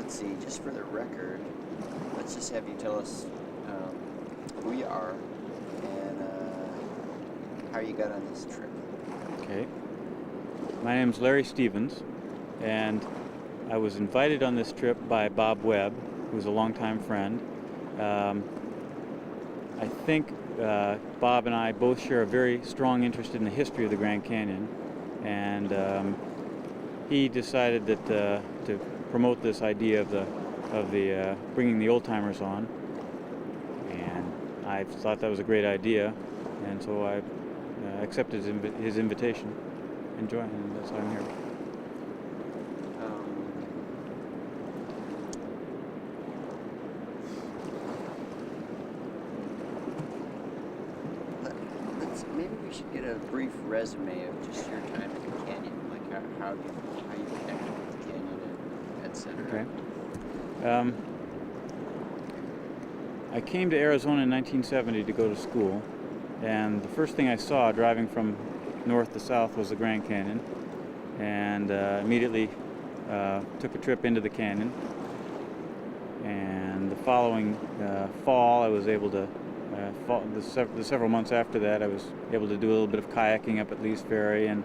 let's see, just for the record, let's just have you tell us who you are and how you got on this trip. Okay. My name's Larry Stevens, and I was invited on this trip by Bob Webb, who's a longtime friend. I think Bob and I both share a very strong interest in the history of the Grand Canyon, and he decided that to promote this idea of the bringing the old-timers on, and I thought that was a great idea, and so I accepted his invitation and joined, and that's why I'm here. Maybe we should get a brief resume of just your time at the canyon, like how you connected with the canyon, and et cetera. Okay. I came to Arizona in 1970 to go to school, and the first thing I saw driving from north to south was the Grand Canyon, and immediately took a trip into the canyon. And the following fall, I was able to the several months after that, I was able to do a little bit of kayaking up at Lee's Ferry, and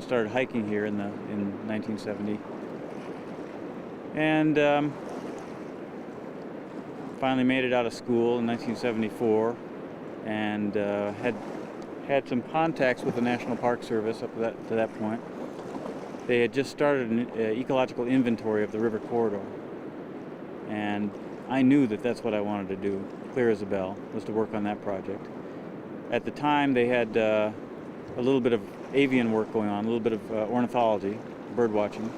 started hiking here in 1970. And finally made it out of school in 1974, and had some contacts with the National Park Service up to that point. They had just started an ecological inventory of the river corridor, and I knew that that's what I wanted to do, clear as a bell, was to work on that project. At the time, they had a little bit of avian work going on, a little bit of ornithology, bird watching,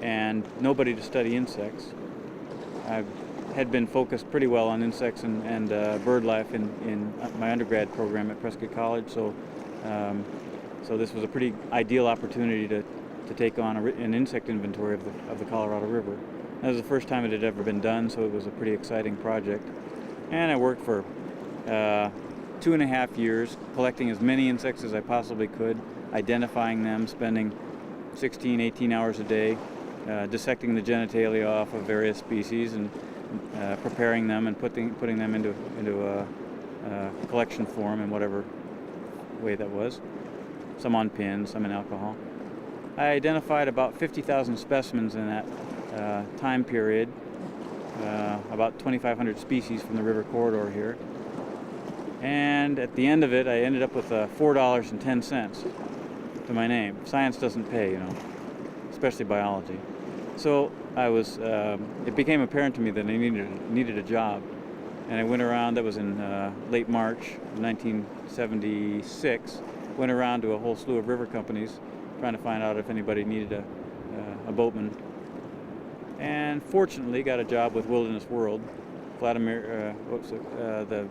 and nobody to study insects. I had been focused pretty well on insects and bird life in my undergrad program at Prescott College, so this was a pretty ideal opportunity to take on an insect inventory of the Colorado River. That was the first time it had ever been done, so it was a pretty exciting project. And I worked for 2.5 years, collecting as many insects as I possibly could, identifying them, spending 16, 18 hours a day, dissecting the genitalia off of various species, and preparing them and putting them into a collection form in whatever way that was. Some on pins, some in alcohol. I identified about 50,000 specimens in that time period, about 2,500 species from the river corridor here. And at the end of it, I ended up with $4.10 to my name. Science doesn't pay, especially biology. So it became apparent to me that I needed a job. And I went around, that was in late March 1976, went around to a whole slew of river companies trying to find out if anybody needed a boatman. And fortunately got a job with Wilderness World. Vladimir,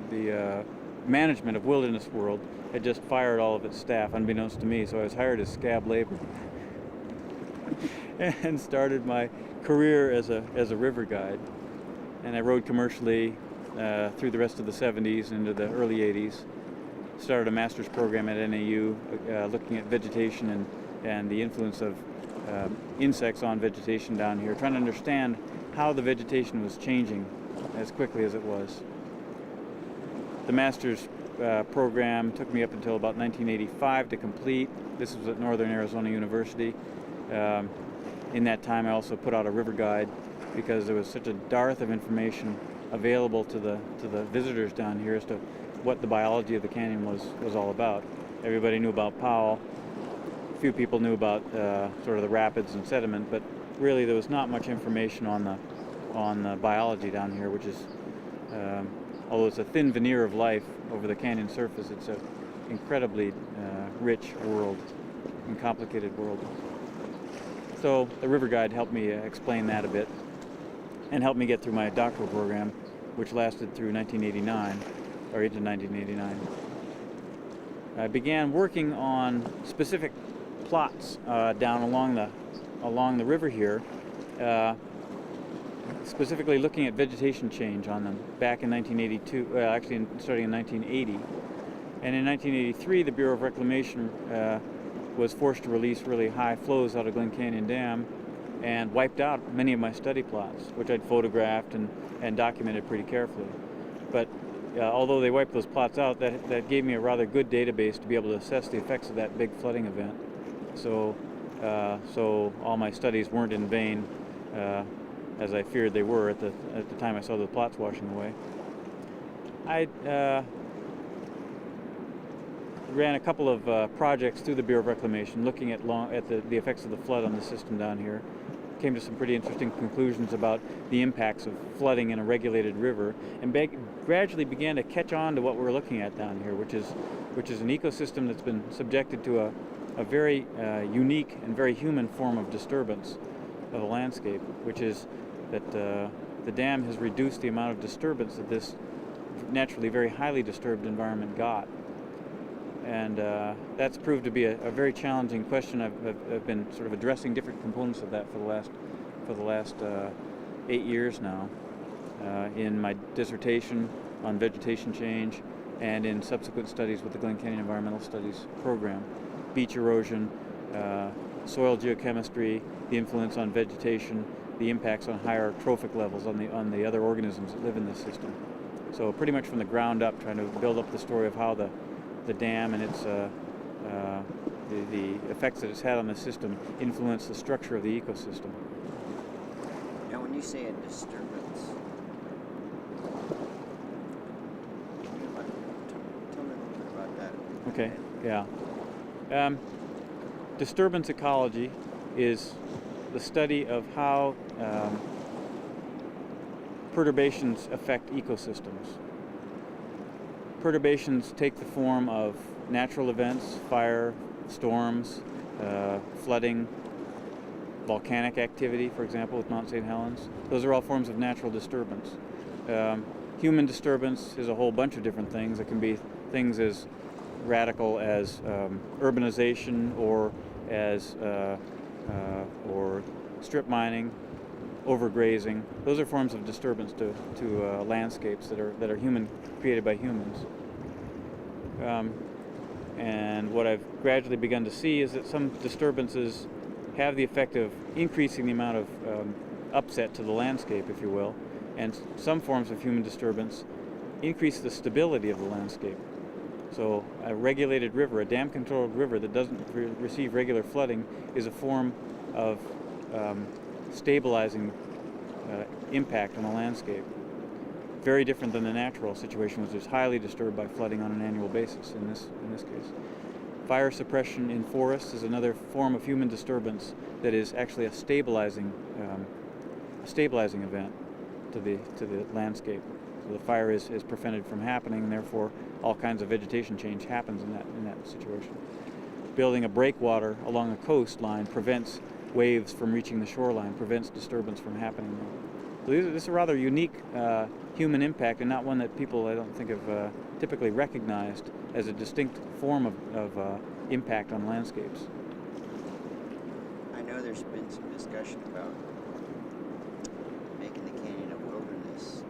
the management of Wilderness World had just fired all of its staff, unbeknownst to me, so I was hired as scab labor and started my career as a river guide. And I rode commercially through the rest of the 70s into the early 80s. Started a master's program at NAU looking at vegetation and the influence of insects on vegetation down here, trying to understand how the vegetation was changing as quickly as it was. The master's program took me up until about 1985 to complete. This was at Northern Arizona University. In that time, I also put out a river guide because there was such a dearth of information available to the visitors down here as to what the biology of the canyon was all about. Everybody knew about Powell. Few people knew about sort of the rapids and sediment, but really there was not much information on the biology down here, which is, although it's a thin veneer of life over the canyon surface, it's an incredibly rich world and complicated world. So the river guide helped me explain that a bit and helped me get through my doctoral program, which lasted through 1989, or into 1989. I began working on specific plots down along the river here, specifically looking at vegetation change on them back in 1982, actually starting in 1980. And in 1983, the Bureau of Reclamation was forced to release really high flows out of Glen Canyon Dam, and wiped out many of my study plots, which I'd photographed and documented pretty carefully. But although they wiped those plots out, that gave me a rather good database to be able to assess the effects of that big flooding event. So all my studies weren't in vain, as I feared they were at the time I saw the plots washing away. I ran a couple of projects through the Bureau of Reclamation looking at the effects of the flood on the system down here. Came to some pretty interesting conclusions about the impacts of flooding in a regulated river, and gradually began to catch on to what we're looking at down here, which is an ecosystem that's been subjected to a very unique and very human form of disturbance of the landscape, which is that the dam has reduced the amount of disturbance that this naturally very highly disturbed environment got. And that's proved to be a very challenging question. I've been sort of addressing different components of that for the last 8 years now, in my dissertation on vegetation change and in subsequent studies with the Glen Canyon Environmental Studies program. Beach erosion, soil geochemistry, the influence on vegetation, the impacts on higher trophic levels on the other organisms that live in this system. So pretty much from the ground up, trying to build up the story of how the dam and its the effects that it's had on the system influence the structure of the ecosystem. Now, when you say a disturbance, can you tell me a little bit about that? Okay, yeah. Disturbance ecology is the study of how perturbations affect ecosystems. Perturbations take the form of natural events, fire, storms, flooding, volcanic activity, for example, with Mount St. Helens. Those are all forms of natural disturbance. Human disturbance is a whole bunch of different things. It can be things as radical as urbanization or strip mining, overgrazing. Those are forms of disturbance to landscapes that are created by humans. And what I've gradually begun to see is that some disturbances have the effect of increasing the amount of upset to the landscape, if you will, and some forms of human disturbance increase the stability of the landscape. So a regulated river, a dam-controlled river that doesn't receive regular flooding, is a form of stabilizing impact on the landscape. Very different than the natural situation, which is highly disturbed by flooding on an annual basis in this case. Fire suppression in forests is another form of human disturbance that is actually a stabilizing event to the landscape. So the fire is prevented from happening, and therefore all kinds of vegetation change happens in that situation. Building a breakwater along a coastline prevents waves from reaching the shoreline, prevents disturbance from happening there. So this is a rather unique human impact, and not one that people, I don't think, have typically recognized as a distinct form of impact on landscapes. I know there's been some discussion about making the canyon a wilderness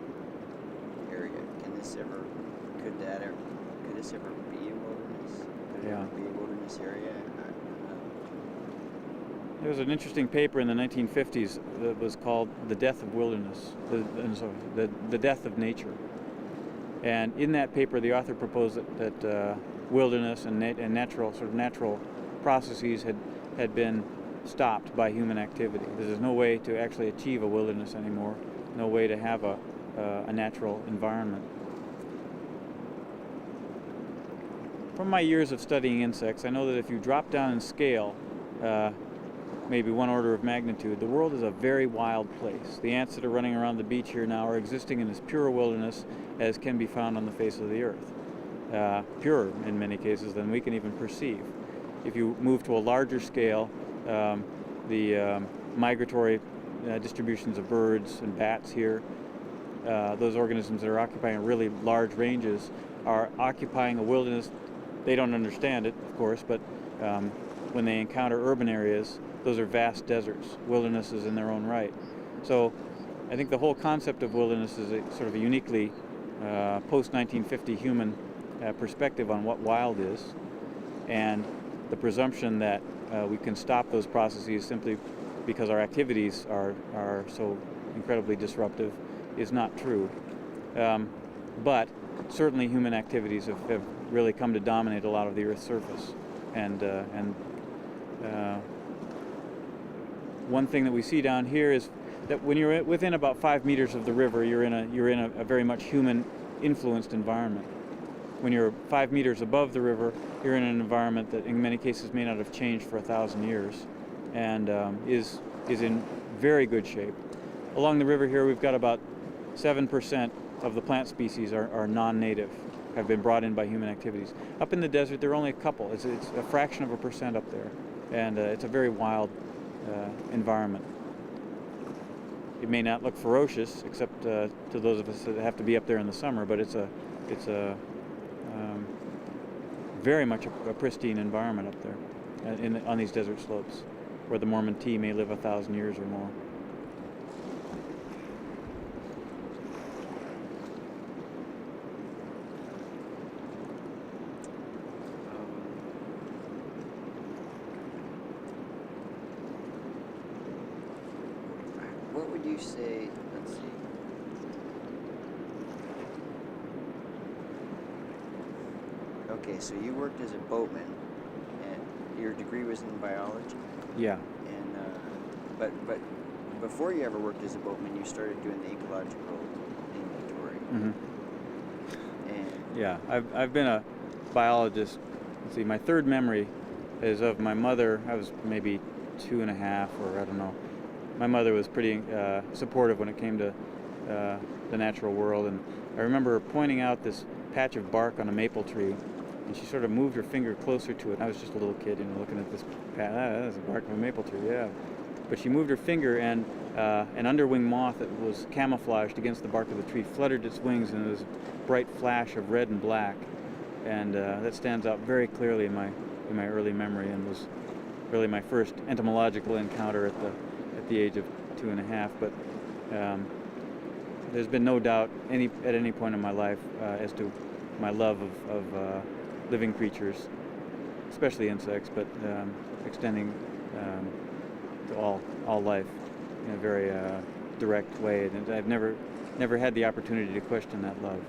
area. Could this ever be a wilderness? Could it ever be a wilderness area? There was an interesting paper in the 1950s that was called "The Death of Wilderness," the death of nature. And in that paper, the author proposed that wilderness and natural processes had been stopped by human activity. There's no way to actually achieve a wilderness anymore. No way to have a natural environment. From my years of studying insects, I know that if you drop down in scale, maybe one order of magnitude, the world is a very wild place. The ants that are running around the beach here now are existing in as pure wilderness as can be found on the face of the earth. Purer in many cases than we can even perceive. If you move to a larger scale, the migratory distributions of birds and bats here, those organisms that are occupying really large ranges are occupying a wilderness. They don't understand it, of course, but when they encounter urban areas, those are vast deserts, wildernesses in their own right. So I think the whole concept of wilderness is a sort of a uniquely post-1950 human perspective on what wild is, and the presumption that we can stop those processes simply because our activities are so incredibly disruptive is not true. But certainly human activities have really come to dominate a lot of the Earth's surface. And one thing that we see down here is that when you're within about 5 meters of the river, you're in a very much human-influenced environment. When you're 5 meters above the river, you're in an environment that in many cases may not have changed for 1,000 years, and is in very good shape. Along the river here, we've got about 7% of the plant species are non-native, have been brought in by human activities. Up in the desert, there are only a couple. It's a fraction of a percent up there, and it's a very wild environment. It may not look ferocious, except to those of us that have to be up there in the summer, but it's a very much a pristine environment up there on these desert slopes, where the Mormon tea may live 1,000 years or more. What would you say, let's see. Okay, so you worked as a boatman, and your degree was in biology? Yeah. And, but before you ever worked as a boatman, you started doing the ecological inventory. Mm-hmm. And Yeah, I've been a biologist. Let's see, my third memory is of my mother. I was maybe 2.5, or I don't know. My mother was pretty supportive when it came to the natural world, and I remember her pointing out this patch of bark on a maple tree, and she sort of moved her finger closer to it. I was just a little kid, looking at this patch. That's the bark of a maple tree, yeah. But she moved her finger, and an underwing moth that was camouflaged against the bark of the tree fluttered its wings in this bright flash of red and black, and that stands out very clearly in my early memory, and was really my first entomological encounter at the age of 2.5. But there's been no doubt at any point in my life as to my love of living creatures, especially insects, but extending to all life in a very direct way. And I've never had the opportunity to question that love.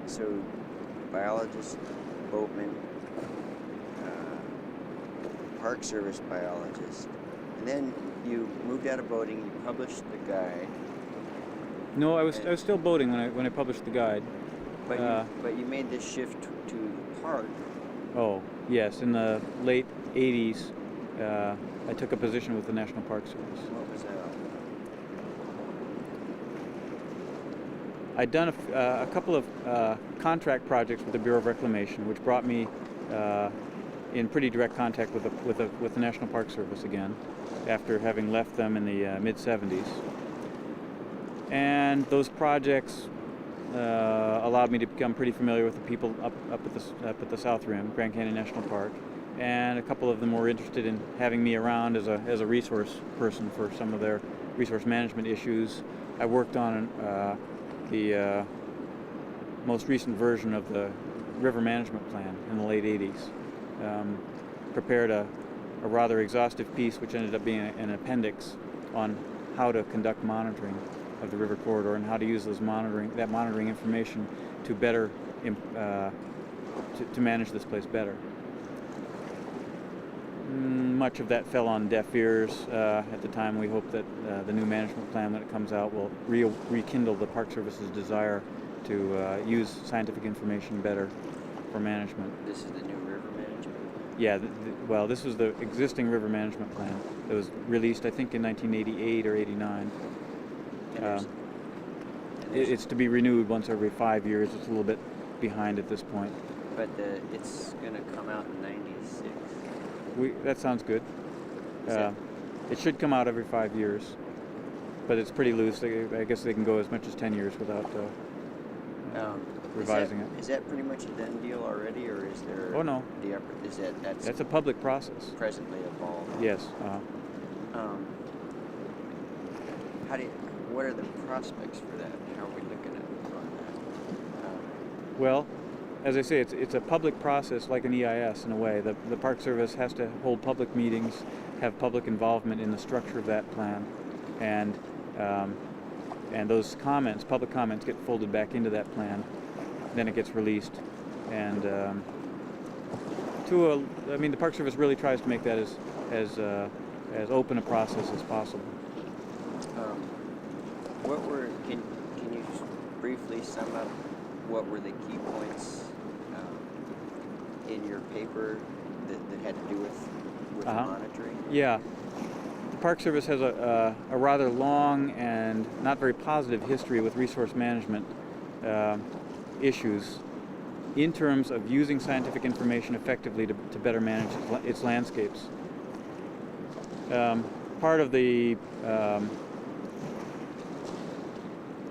So biologist, boatman, Park Service biologist, and then you moved out of boating. You published the guide. No, I was still boating when I published the guide. But you made this shift to the park. Oh yes, in the late '80s, I took a position with the National Park Service. What was that? I'd done a couple of contract projects with the Bureau of Reclamation, which brought me in pretty direct contact with the National Park Service again, after having left them in the mid-'70s. And those projects allowed me to become pretty familiar with the people up at the South Rim, Grand Canyon National Park, and a couple of them were interested in having me around as a resource person for some of their resource management issues. I worked on the most recent version of the river management plan in the late '80s. Prepared a rather exhaustive piece, which ended up being an appendix on how to conduct monitoring of the river corridor and how to use that monitoring information to better to manage this place better. Much of that fell on deaf ears at the time. We hope that the new management plan, when it comes out, will rekindle the Park Service's desire to use scientific information better for management. This is the new river management? Yeah, well, this was the existing river management plan that was released, I think, in 1988 or '89. It's to be renewed once every 5 years. It's a little bit behind at this point. But it's going to come out in '96. That sounds good. It should come out every 5 years, but it's pretty loose. I guess they can go as much as 10 years without revising it. Is that pretty much a done deal already, or is there? Oh no. That's a public process. Presently evolved. Yes. What are the prospects for that? How are we looking at on that? Well, as I say, it's a public process like an EIS in a way. The Park Service has to hold public meetings, have public involvement in the structure of that plan, and those comments, public comments, get folded back into that plan. Then it gets released, and I mean, the Park Service really tries to make that as open a process as possible. Can you just briefly sum up what were the key points in your paper that had to do with monitoring? Yeah. The Park Service has a rather long and not very positive history with resource management issues in terms of using scientific information effectively to better manage its landscapes. Part of the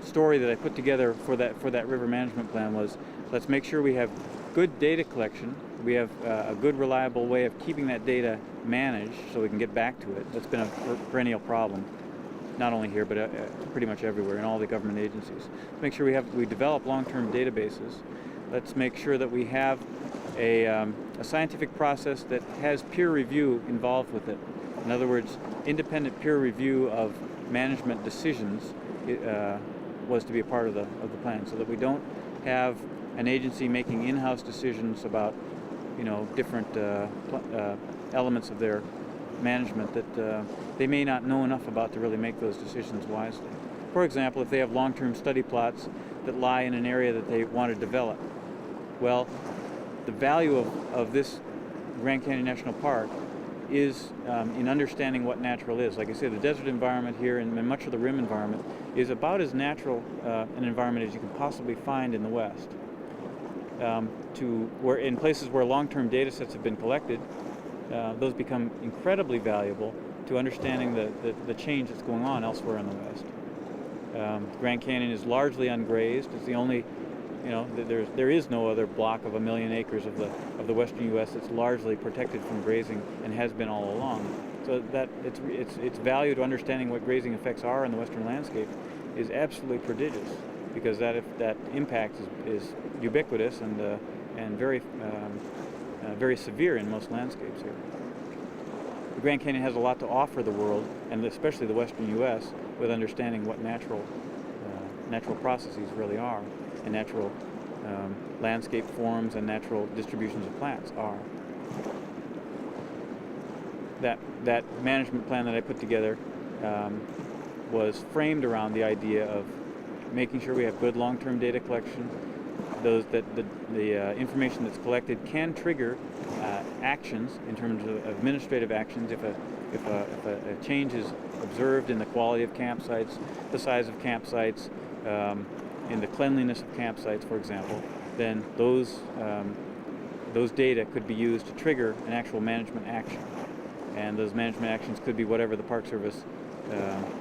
story that I put together for that river management plan was, let's make sure we have good data collection, we have a good reliable way of keeping that data managed so we can get back to it. That's been a perennial problem, not only here but pretty much everywhere in all the government agencies. Make sure we develop long-term databases. Let's make sure that we have a scientific process that has peer review involved with it. In other words, independent peer review of management decisions was to be a part of the plan, so that we don't have an agency making in-house decisions about, different elements of their management that they may not know enough about to really make those decisions wisely. For example, if they have long-term study plots that lie in an area that they want to develop, well, the value of this Grand Canyon National Park is in understanding what natural is. Like I say, the desert environment here and much of the rim environment is about as natural an environment as you can possibly find in the West. In places where long-term data sets have been collected, those become incredibly valuable to understanding the change that's going on elsewhere in the West. Grand Canyon is largely ungrazed. It's the only, there is no other block of 1 million acres of the western U.S. that's largely protected from grazing and has been all along. So that its value to understanding what grazing effects are in the western landscape is absolutely prodigious, because that impact is ubiquitous and very very severe in most landscapes here. The Grand Canyon has a lot to offer the world, and especially the western U.S., with understanding what natural processes really are, and natural landscape forms and natural distributions of plants are. That management plan that I put together was framed around the idea of making sure we have good long-term data collection, the information that's collected can trigger actions in terms of administrative actions if a change is observed in the quality of campsites, the size of campsites, in the cleanliness of campsites, for example. Then those data could be used to trigger an actual management action, and those management actions could be whatever the Park Service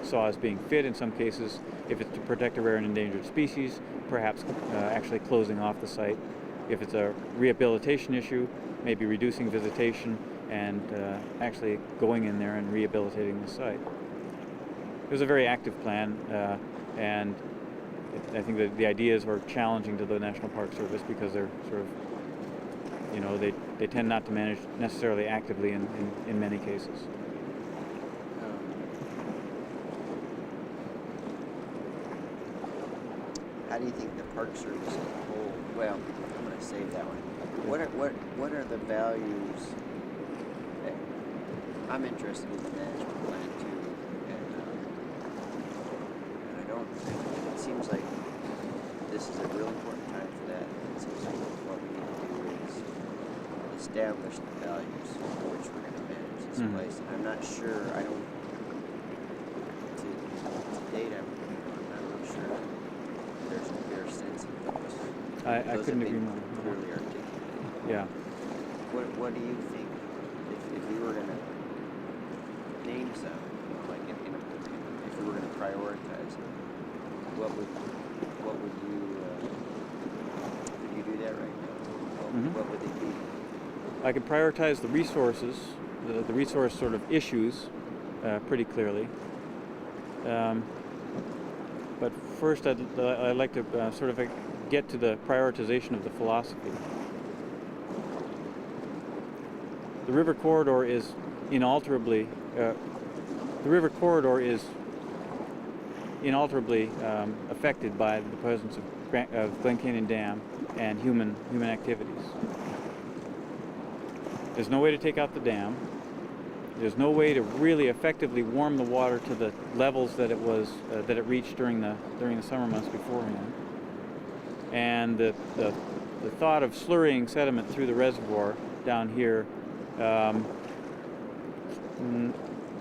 saw as being fit. In some cases, if it's to protect a rare and endangered species, perhaps actually closing off the site. If it's a rehabilitation issue, maybe reducing visitation and actually going in there and rehabilitating the site. It was a very active plan, and I think that the ideas were challenging to the National Park Service because they're sort of, they tend not to manage necessarily actively in many cases. How do you think the Park Service as a whole? Well, I'm going to save that one. What are the values? I'm interested in the management plan too, and I don't. It seems like this is a real important time for that. It seems like what we need to do is establish the values for which we're going to manage this place. And I'm not sure. I don't. To date, I'm not real sure. There's a clear sense of those. I couldn't agree more. Clearly articulated. Yeah. What do you think if we were going to name some, like if we were going to prioritize them, what would you could you do that right now? What would they be? I could prioritize the resources, the resource sort of issues, pretty clearly. But first, I'd like to sort of get to the prioritization of the philosophy. The river corridor is inalterably affected by the presence of Glen Canyon Dam and human activities. There's no way to take out the dam. There's no way to really effectively warm the water to the levels that it reached during the summer months beforehand. And the thought of slurrying sediment through the reservoir down here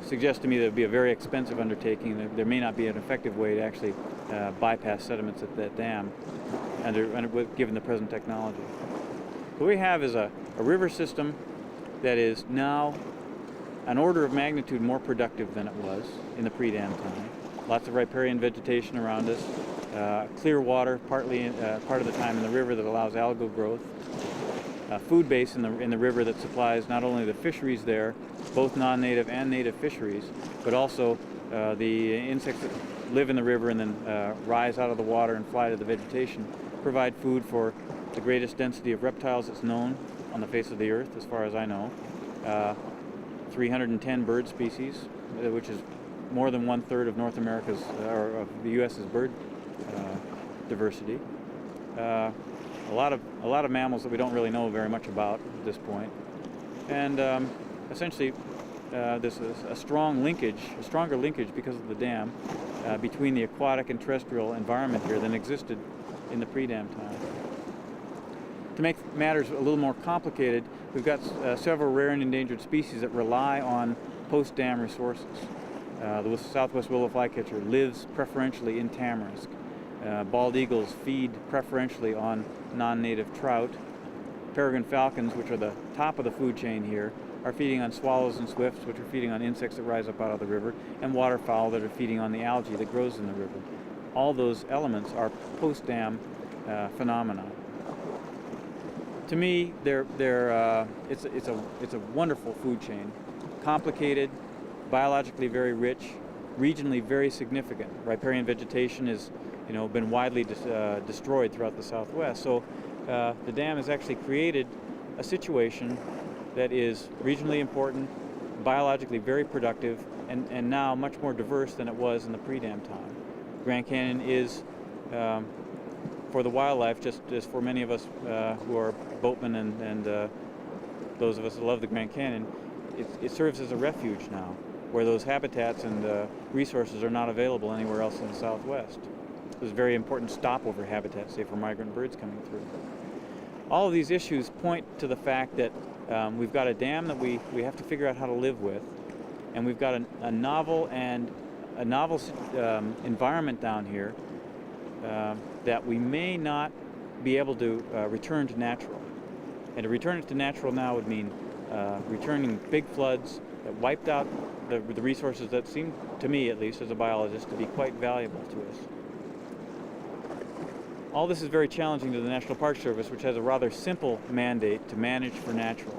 suggests to me that it would be a very expensive undertaking. There may not be an effective way to actually bypass sediments at that dam, given the present technology. What we have is a river system that is now an order of magnitude more productive than it was in the pre-dam time. Lots of riparian vegetation around us, clear water part of the time in the river that allows algal growth, food base in the river that supplies not only the fisheries there, both non-native and native fisheries, but also the insects that live in the river and then rise out of the water and fly to the vegetation, provide food for the greatest density of reptiles that's known on the face of the earth, as far as I know. 310 bird species, which is more than 1/3 of North America's or of the U.S.'s bird diversity. A lot of mammals that we don't really know very much about at this point, and essentially there's a stronger linkage because of the dam between the aquatic and terrestrial environment here than existed in the pre-dam time. To make matters a little more complicated, we've got several rare and endangered species that rely on post-dam resources. The southwest willow flycatcher lives preferentially in tamarisk. Bald eagles feed preferentially on non-native trout. Peregrine falcons, which are the top of the food chain here, are feeding on swallows and swifts, which are feeding on insects that rise up out of the river, and waterfowl that are feeding on the algae that grows in the river. All those elements are post-dam phenomena. To me, it's a wonderful food chain, complicated, biologically very rich, regionally very significant. Riparian vegetation has, been widely destroyed throughout the Southwest. So the dam has actually created a situation that is regionally important, biologically very productive, and now much more diverse than it was in the pre-dam time. Grand Canyon is, for the wildlife, just as for many of us who are boatmen and those of us that love the Grand Canyon, it serves as a refuge now, where those habitats and resources are not available anywhere else in the Southwest. There's very important stopover habitats, say, for migrant birds coming through. All of these issues point to the fact that we've got a dam that we have to figure out how to live with, and we've got a novel environment down here that we may not be able to return to natural. And to return it to natural now would mean returning big floods that wiped out the resources that seem, to me at least as a biologist, to be quite valuable to us. All this is very challenging to the National Park Service, which has a rather simple mandate to manage for natural.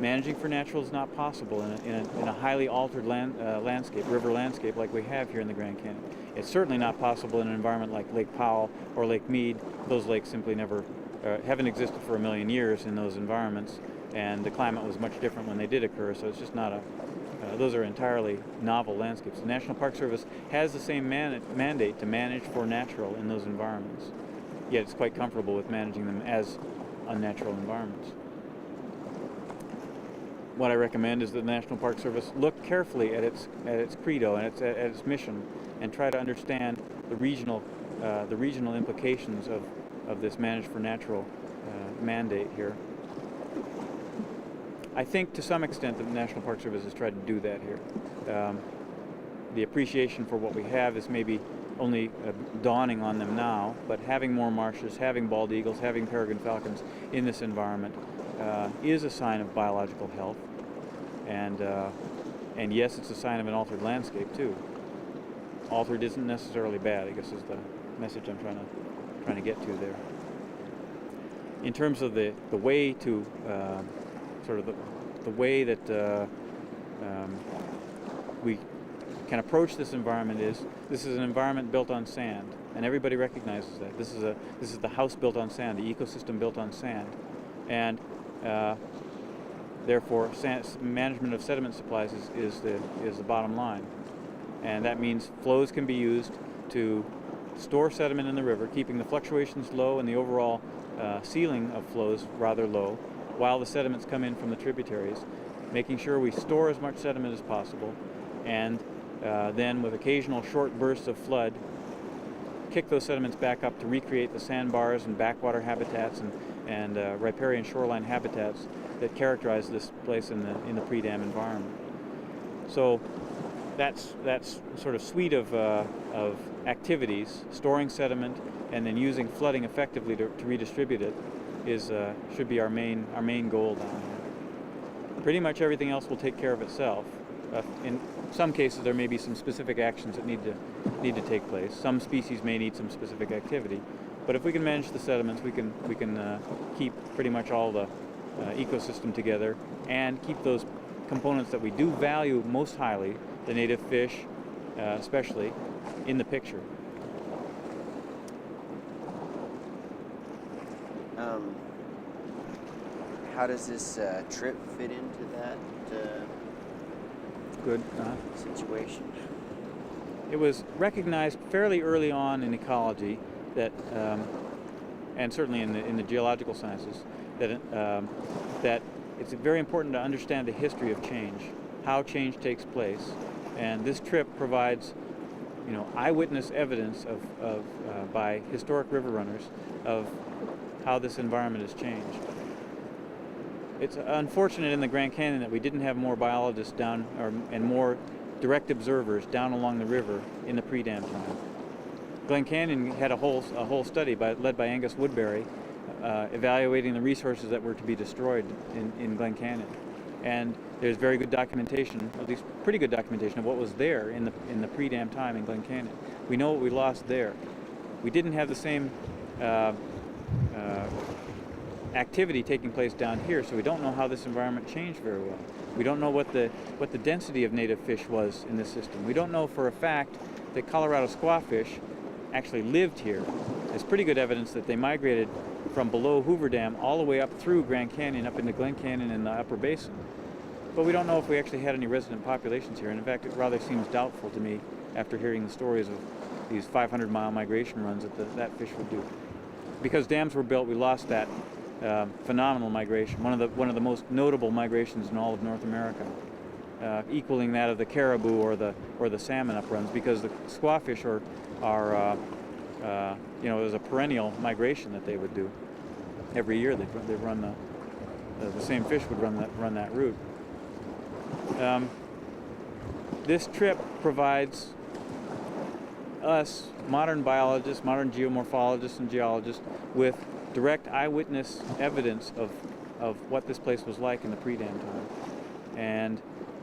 Managing for natural is not possible in a highly altered river landscape like we have here in the Grand Canyon. It's certainly not possible in an environment like Lake Powell or Lake Mead. Those lakes simply haven't existed for 1 million years in those environments, and the climate was much different when they did occur, so it's just not those are entirely novel landscapes. The National Park Service has the same mandate to manage for natural in those environments, yet it's quite comfortable with managing them as unnatural environments. What I recommend is that the National Park Service look carefully at its credo and at its mission, and try to understand the regional implications of this manage for natural mandate here. I think to some extent the National Park Service has tried to do that here. The appreciation for what we have is maybe only dawning on them now, but having more marshes, having bald eagles, having peregrine falcons in this environment is a sign of biological health, and yes, it's a sign of an altered landscape too. Altered isn't necessarily bad, I guess, is the message I'm trying to get to there. In terms of the way to the way that we can approach this environment this is an environment built on sand. and everybody recognizes that. This is the house built on sand, the ecosystem built on sand, and therefore management of sediment supplies is the bottom line, and that means flows can be used to store sediment in the river, keeping the fluctuations low and the overall ceiling of flows rather low, while the sediments come in from the tributaries, making sure we store as much sediment as possible, and then with occasional short bursts of flood, kick those sediments back up to recreate the sandbars and backwater habitats and riparian shoreline habitats that characterize this place in the pre-dam environment. So that's sort of suite of activities, storing sediment and then using flooding effectively to redistribute it should be our main goal down here. Pretty much everything else will take care of itself. In some cases, there may be some specific actions that need to take place. Some species may need some specific activity, but if we can manage the sediments, we can keep pretty much all the ecosystem together and keep those components that we do value most highly, the native fish, especially, in the picture. How does this trip fit into that Good. situation? It was recognized fairly early on in ecology that, and certainly in the geological sciences, that it's very important to understand the history of change, how change takes place, and this trip provides, eyewitness evidence by historic river runners of how this environment has changed. It's unfortunate in the Grand Canyon that we didn't have more biologists down, and more direct observers down along the river in the pre-dam time. Glen Canyon had a whole study led by Angus Woodbury, evaluating the resources that were to be destroyed in Glen Canyon, and there's very good documentation, at least pretty good documentation, of what was there in the pre-dam time in Glen Canyon. We know what we lost there. We didn't have the same activity taking place down here, so we don't know how this environment changed very well. We don't know what the density of native fish was in this system. We don't know for a fact that Colorado squawfish actually lived here. There's pretty good evidence that they migrated from below Hoover Dam all the way up through Grand Canyon, up into Glen Canyon in the upper basin. But we don't know if we actually had any resident populations here, and in fact it rather seems doubtful to me after hearing the stories of these 500-mile migration runs that fish would do. Because dams were built, we lost that phenomenal migration, one of the most notable migrations in all of North America, equaling that of the caribou or the salmon upruns, because the squawfish are it was a perennial migration that they would do every year. They'd run the same fish would run that route. This trip provides us modern biologists, modern geomorphologists and geologists with direct eyewitness evidence of what this place was like in the pre-dam time. And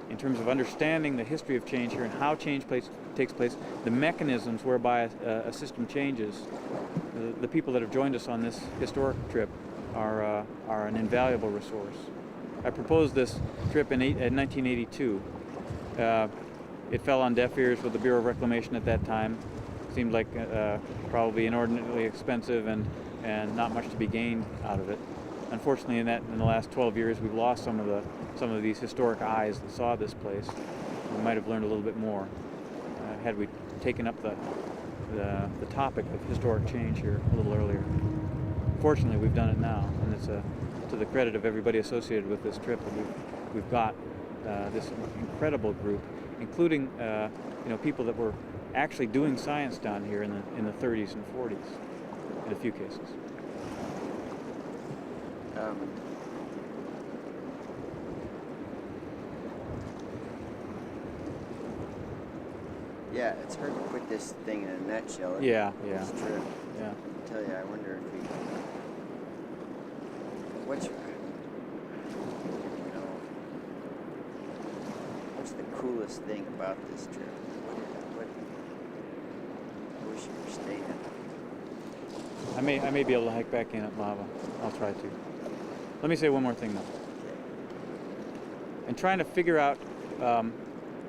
in terms of understanding the history of change here and how change takes place, the mechanisms whereby a system changes, the people that have joined us on this historic trip are an invaluable resource. I proposed this trip in 1982. It fell on deaf ears with the Bureau of Reclamation at that time. Seemed like probably inordinately expensive and not much to be gained out of it. Unfortunately, in the last 12 years, we've lost some of these historic eyes that saw this place. We might have learned a little bit more had we taken up the topic of historic change here a little earlier. Fortunately, we've done it now, and it's to the credit of everybody associated with this trip that we've got this incredible group, including people that were actually doing science down here in the 30s and 40s in a few cases. Yeah, it's hard to put this thing in a nutshell. Yeah. It's true. Yeah. I tell you, I wonder if what's the coolest thing about this trip? I wish you were staying. I may be able to hike back in at lava. I'll try to. Let me say one more thing though. In trying to figure out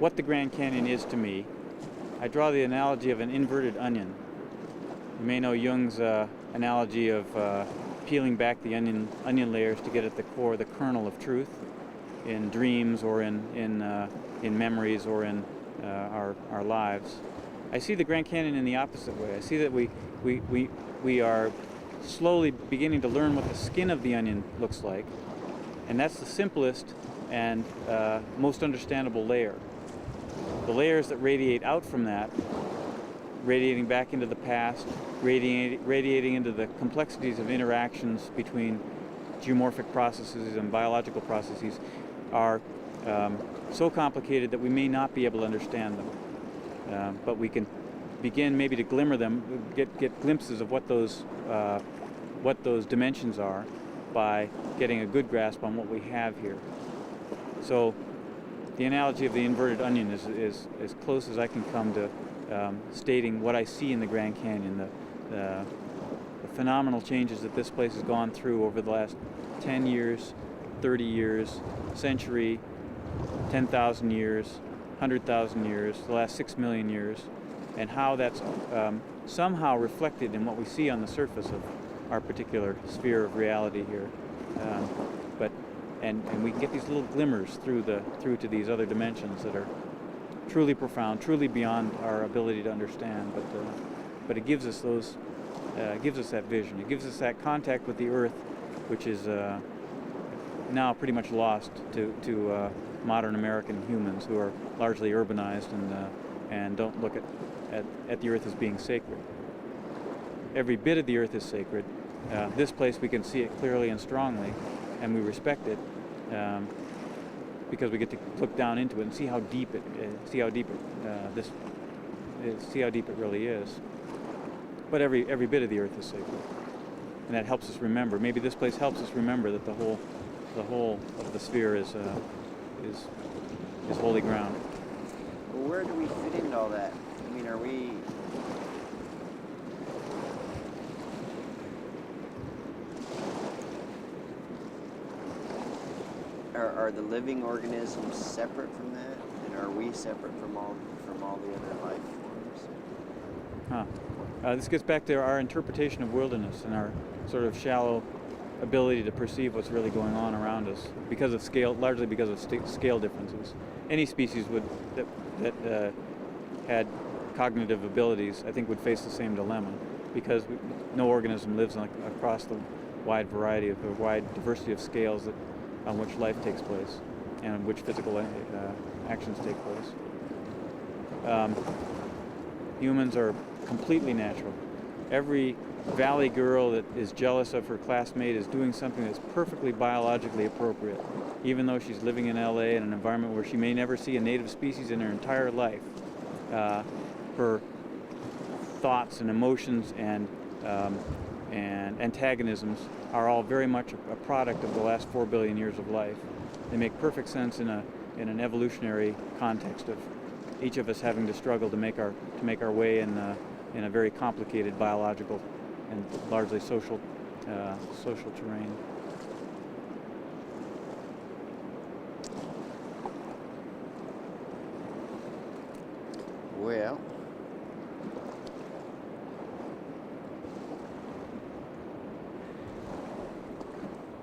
what the Grand Canyon is to me, I draw the analogy of an inverted onion. You may know Jung's analogy of peeling back the onion layers to get at the core, the kernel of truth, in dreams or in memories or in our lives. I see the Grand Canyon in the opposite way. I see that we are slowly beginning to learn what the skin of the onion looks like, and that's the simplest and most understandable layer. The layers that radiate out from that, radiating back into the past, radiating into the complexities of interactions between geomorphic processes and biological processes, are so complicated that we may not be able to understand them. But we can begin maybe to glimmer them, get glimpses of what those dimensions are by getting a good grasp on what we have here. So the analogy of the inverted onion is as close as I can come to stating what I see in the Grand Canyon, the phenomenal changes that this place has gone through over the last 10 years, 30 years, century, 10,000 years, 100,000 years, the last 6 million years, and how that's somehow reflected in what we see on the surface of our particular sphere of reality here. And we can get these little glimmers through to these other dimensions that are truly profound, truly beyond our ability to understand. But it gives us gives us that vision. It gives us that contact with the Earth, which is now pretty much lost to modern American humans who are largely urbanized and don't look at the Earth as being sacred. Every bit of the Earth is sacred. This place we can see it clearly and strongly, and we respect it because we get to look down into it and see how deep it really is. But every bit of the Earth is sacred, and that helps us remember. Maybe this place helps us remember that the whole of the sphere is holy ground. Well, where do we fit into all that? I mean, are the living organisms separate from that, and are we separate from all the other life forms? This gets back to our interpretation of wilderness and our sort of shallow ability to perceive what's really going on around us because of scale, largely because of scale differences. Any species that had cognitive abilities, I think, would face the same dilemma, because no organism lives across the wide diversity of scales on which life takes place and on which physical actions take place. Humans are completely natural. Every valley girl that is jealous of her classmate is doing something that's perfectly biologically appropriate, even though she's living in LA in an environment where she may never see a native species in her entire life. Her thoughts and emotions and antagonisms are all very much a product of the last 4 billion years of life. They make perfect sense in an evolutionary context of each of us having to struggle to make our way in a very complicated biological and largely social terrain. Well,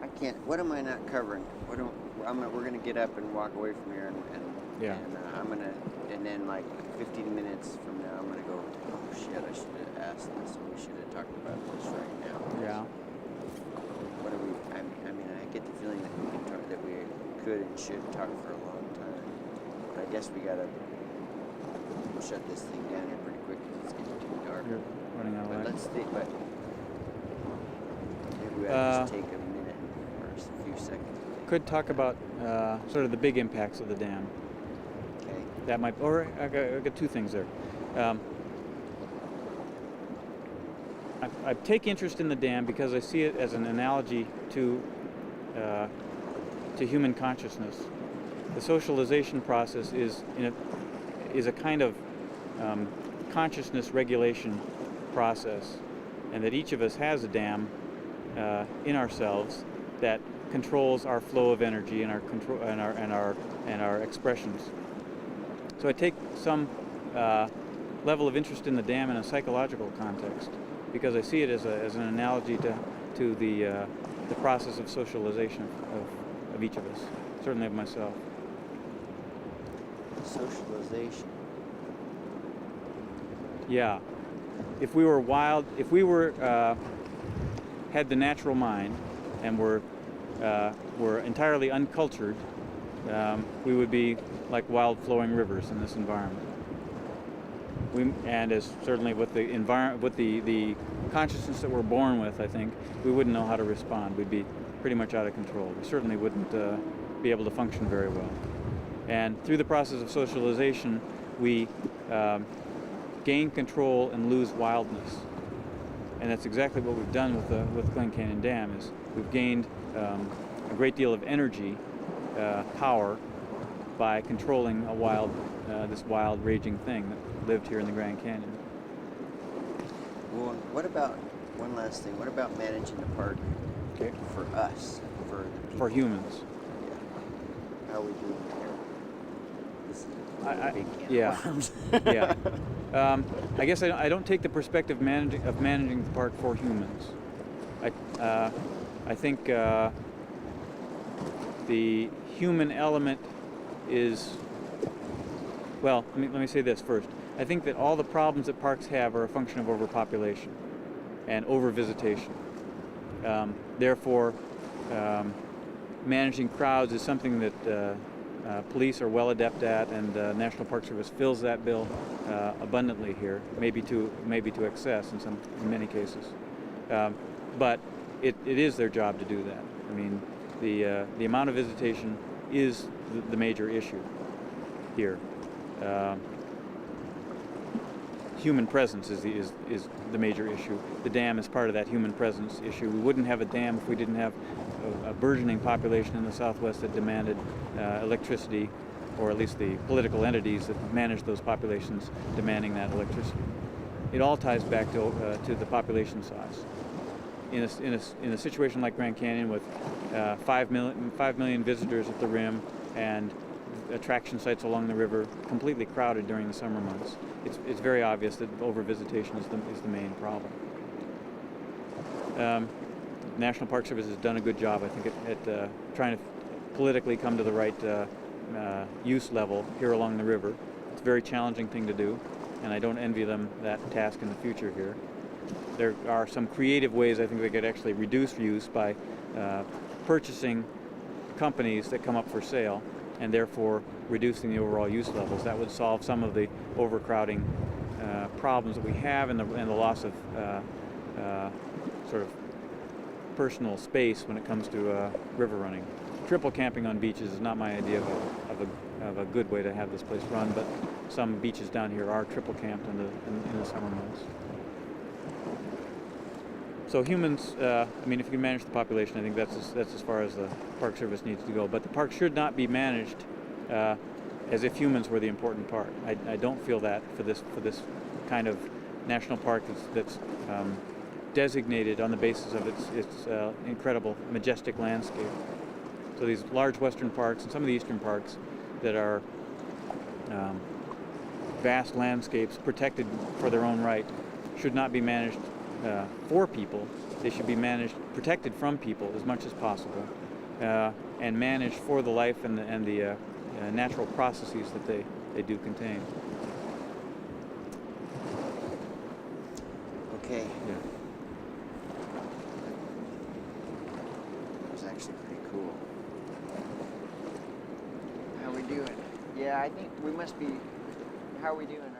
I can't. What am I not covering? We're gonna get up and walk away from here, and then like 15 minutes from now, I'm gonna go. Oh shit! I should have asked this. We should have talked about this right now. Yeah. What are we? I mean, I get the feeling that we could and should talk for a long time. But I guess we gotta shut this thing down here pretty quick because it's getting too dark. You're running out of light. But maybe we ought to just take a minute or a few seconds. Could talk about sort of the big impacts of the dam. Okay. That might, or I got two things there. I take interest in the dam because I see it as an analogy to human consciousness. The socialization process is a kind of consciousness regulation process, and that each of us has a dam in ourselves that controls our flow of energy and our expressions. So I take some level of interest in the dam in a psychological context, because I see it as an analogy to the process of socialization of each of us, certainly of myself. Socialization. Yeah. If we were wild, if we were had the natural mind and were entirely uncultured, we would be like wild flowing rivers in this environment. And as certainly with the environment, with the consciousness that we're born with, I think we wouldn't know how to respond. We'd be pretty much out of control. We certainly wouldn't be able to function very well. And through the process of socialization, we gain control and lose wildness. And that's exactly what we've done with Glen Canyon Dam. Is we've gained a great deal of energy, power, by controlling this wild raging thing that lived here in the Grand Canyon. Well, what about, one last thing, what about managing the park for us, for the people? For humans. Yeah. How are we doing there? This is a big can yeah. of worms. Yeah. I guess I don't take the perspective of managing the park for humans. I think the human element is, well, let me say this first. I think that all the problems that parks have are a function of overpopulation and overvisitation. Therefore, managing crowds is something that police are well adept at, and National Park Service fills that bill abundantly here, maybe to excess in many cases. But it is their job to do that. I mean, the amount of visitation is the major issue here. Human presence is the major issue. The dam is part of that human presence issue. We wouldn't have a dam if we didn't have a burgeoning population in the Southwest that demanded electricity, or at least the political entities that manage those populations demanding that electricity. It all ties back to the population size. In a situation like Grand Canyon with 5 million visitors at the rim and attraction sites along the river completely crowded during the summer months, it's very obvious that overvisitation is the main problem. National Park Service has done a good job, I think, at trying to politically come to the right use level here along the river. It's a very challenging thing to do, and I don't envy them that task in the future here. There are some creative ways I think they could actually reduce use by purchasing companies that come up for sale, and therefore reducing the overall use levels. That would solve some of the overcrowding problems that we have, and the loss of sort of personal space when it comes to river running. Triple camping on beaches is not my idea of a good way to have this place run, but some beaches down here are triple camped in the summer months. So humans, I mean, if you can manage the population, I think that's as far as the Park Service needs to go. But the park should not be managed as if humans were the important part. I don't feel that for this kind of national park that's designated on the basis of its incredible, majestic landscape. So these large western parks and some of the eastern parks that are vast landscapes protected for their own right should not be managed for people. They should be protected from people as much as possible, and managed for the life and the natural processes that they do contain. Okay. Yeah. That was actually pretty cool. How we doing? Yeah, I think we must be. How are we doing?